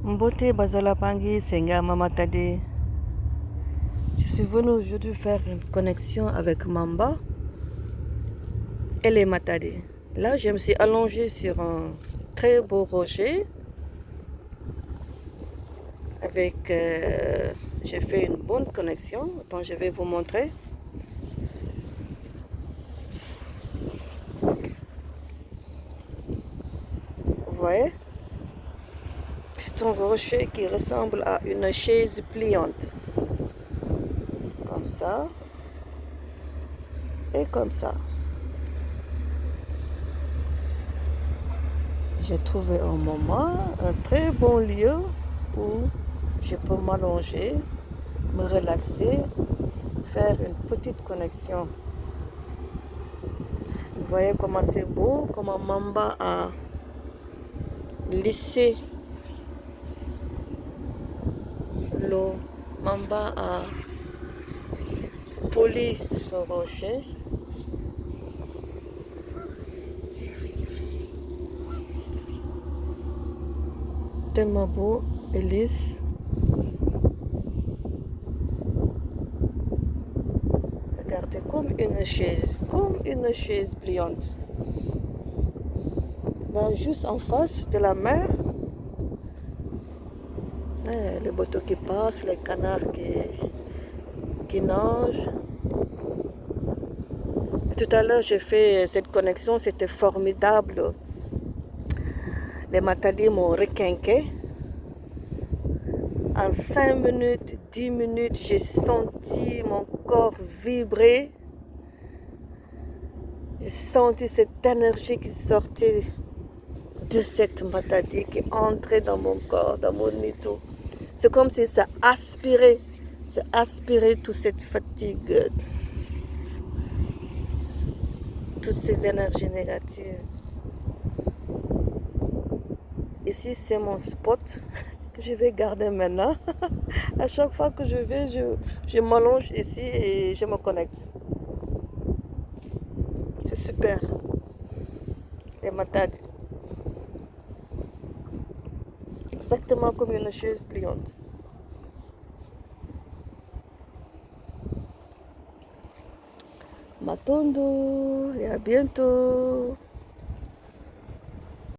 Mbote Bazola Pangi, Senga Mamatade. Je suis venue aujourd'hui faire une connexion avec Mamba et les Matade. Là, je me suis allongée sur un très beau rocher avec... j'ai fait une bonne connexion, dont je vais vous montrer. Vous voyez? C'est un rocher qui ressemble à une chaise pliante. Comme ça. Et comme ça. J'ai trouvé un moment, un très bon lieu où je peux m'allonger, me relaxer, faire une petite connexion. Vous voyez comment c'est beau, comment Mamba a lissé l'eau. Mamba a poli ce rocher. Tellement beau et lisse. Regardez, comme une chaise pliante. Là, juste en face de la mer, les bateaux qui passent, les canards qui nagent. Tout à l'heure, j'ai fait cette connexion, c'était formidable. Les Matadi m'ont requinqué. En 5 minutes, 10 minutes, j'ai senti mon corps vibrer. J'ai senti cette énergie qui sortait de cette Matadi, qui entrait dans mon corps, dans mon nito. C'est comme si ça aspirait toute cette fatigue, toutes ces énergies négatives. Ici, c'est mon spot que je vais garder maintenant. À chaque fois que je vais, je m'allonge ici et je me connecte. C'est super. Les matades. Exactement comme une chaise pliante. Matondo et à bientôt.